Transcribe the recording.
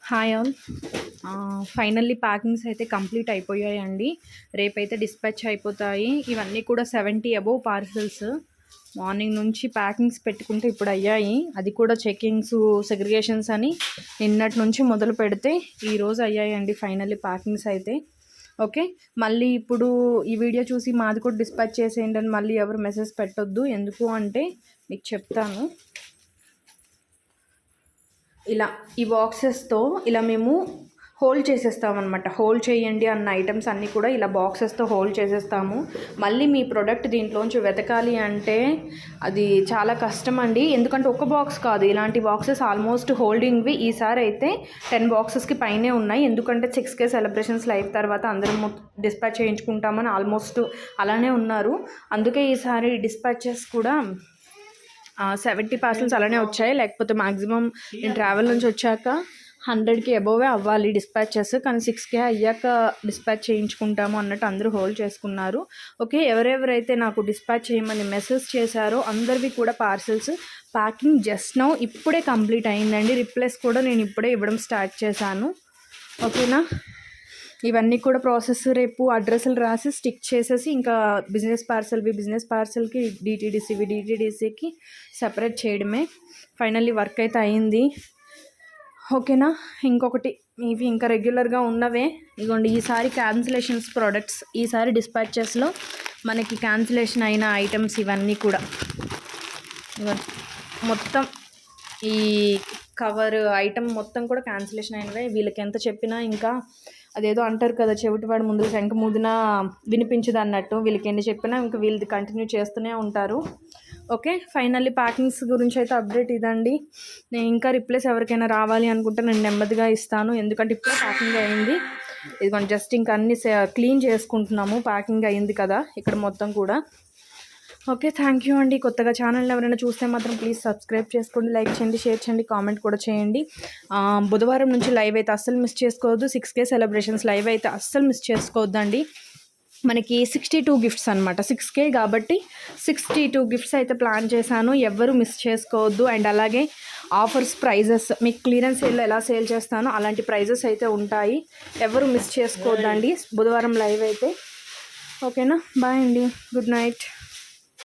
Hi all. Finally packings అయితే complete అయిపోయాయండి. రేపైతే డిస్పాచ్ అయిపోతాయి. ఇవన్నీ కూడా 70 అబోవ్ పార్సెల్స్. మార్నింగ్ నుంచి ప్యాకింగ్స్ పెట్టుకుంటే ఇప్పుడు అయ్యాయి. అది కూడా చెకింగ్స్, సెగ్రిగేషన్స్ అని నిన్నటి నుంచి మొదలు పెడితే ఈరోజు అయ్యాయండి ఫైనల్లీ ప్యాకింగ్స్ అయితే. ఓకే, మళ్ళీ ఇప్పుడు ఈ వీడియో చూసి మాది కూడా డిస్పాచ్ చేసేయండి అని మళ్ళీ ఎవరు మెసేజ్ పెట్టొద్దు. ఎందుకు అంటే మీకు చెప్తాను. ఇలా ఈ బాక్సెస్తో ఇలా మేము హోల్డ్ చేసేస్తామన్నమాట. హోల్డ్ చేయండి అన్న ఐటమ్స్ అన్నీ కూడా ఇలా బాక్సెస్తో హోల్డ్ చేసేస్తాము. మళ్ళీ మీ ప్రోడక్ట్ దీంట్లోంచి వెతకాలి అంటే అది చాలా కష్టం అండి. ఎందుకంటే ఒక బాక్స్ కాదు, ఇలాంటి బాక్సెస్ ఆల్మోస్ట్ హోల్డింగ్వి ఈసారి అయితే 10 బాక్సెస్కి పైనే ఉన్నాయి. ఎందుకంటే 6K సెలబ్రేషన్స్ లైవ్ తర్వాత అందరం డిస్పాచ్ చేయించుకుంటామని ఆల్మోస్ట్ అలానే ఉన్నారు. అందుకే ఈసారి డిస్పాచెస్ కూడా 70 పార్సల్స్ అలానే వచ్చాయి. లేకపోతే మ్యాక్సిమం నేను ట్రావెల్ నుంచి వచ్చాక 100కి అబోవే అవ్వాలి డిస్పాచెస్, కానీ 6K అయ్యాక డిస్పాచ్ చేయించుకుంటాము అన్నట్టు అందరూ హోల్డ్ చేసుకున్నారు. ఓకే, ఎవరెవరైతే నాకు డిస్పాచ్ చేయమని మెసేజ్ చేశారో అందరివి కూడా పార్సెల్స్ ప్యాకింగ్ జస్ట్ నౌ ఇప్పుడే కంప్లీట్ అయిందండి. రిప్లైస్ కూడా నేను ఇప్పుడే ఇవ్వడం స్టార్ట్ చేశాను. ఓకేనా, ఇవన్నీ కూడా ప్రాసెస్ రేపు అడ్రస్లు రాసి స్టిక్ చేసేసి ఇంకా బిజినెస్ పార్సల్కి డిటీడీసీకి సపరేట్ చేయడమే. ఫైనల్లీ వర్క్ అయితే అయింది. ఓకేనా, ఇంకొకటి ఇవి ఇంకా రెగ్యులర్గా ఉన్నవే ఇగోండి. ఈసారి క్యాన్సిలేషన్స్ ప్రోడక్ట్స్, ఈసారి డిస్పాచెస్లో మనకి క్యాన్సిలేషన్ అయిన ఐటమ్స్ ఇవన్నీ కూడా మొత్తం ఈ కవర్ ఐటమ్ మొత్తం కూడా క్యాన్సిలేషన్ అయినవే. వీళ్ళకి ఎంత చెప్పినా ఇంకా అదేదో అంటారు కదా, చెవిటివాడు ముందు శంఖ మూదిన వినిపించదు అన్నట్టు. వీళ్ళకి ఎన్ని చెప్పినా ఇంకా వీళ్ళది కంటిన్యూ చేస్తూనే ఉంటారు. ఓకే, ఫైనల్లీ ప్యాకింగ్స్ గురించి అయితే అప్డేట్ ఇదండి. నేను ఇంకా రిప్లేస్ ఎవరికైనా రావాలి అనుకుంటే నేను నెమ్మదిగా ఇస్తాను, ఎందుకంటే ఇప్పుడే ప్యాకింగ్ అయింది. ఇదిగోండి జస్ట్ ఇంకా అన్ని క్లీన్ చేసుకుంటున్నాము. ప్యాకింగ్ అయింది కదా ఇక్కడ మొత్తం కూడా. ఓకే, థ్యాంక్ యూ అండి. కొత్తగా ఛానల్ ఎవరైనా చూస్తే మాత్రం ప్లీజ్ సబ్స్క్రైబ్ చేసుకోండి, లైక్ చేయండి, షేర్ చేయండి, కామెంట్ కూడా చేయండి. బుధవారం నుంచి లైవ్ అయితే అస్సలు మిస్ చేసుకోవద్దు. 6K సెలబ్రేషన్స్ లైవ్ అయితే అస్సలు మిస్ చేసుకోవద్దండి. మనకి 62 గిఫ్ట్స్ అనమాట. 6K కాబట్టి 62 గిఫ్ట్స్ అయితే ప్లాన్ చేశాను, ఎవ్వరూ మిస్ చేసుకోవద్దు. అండ్ అలాగే ఆఫర్స్, ప్రైజెస్ మీకు క్లియరెన్స్ సేల్లో ఎలా సేల్ చేస్తానో అలాంటి ప్రైజెస్ అయితే ఉంటాయి. ఎవరు మిస్ చేసుకోవద్దండి బుధవారం లైవ్ అయితే. ఓకేనా, బాయ్ అండి, గుడ్ నైట్.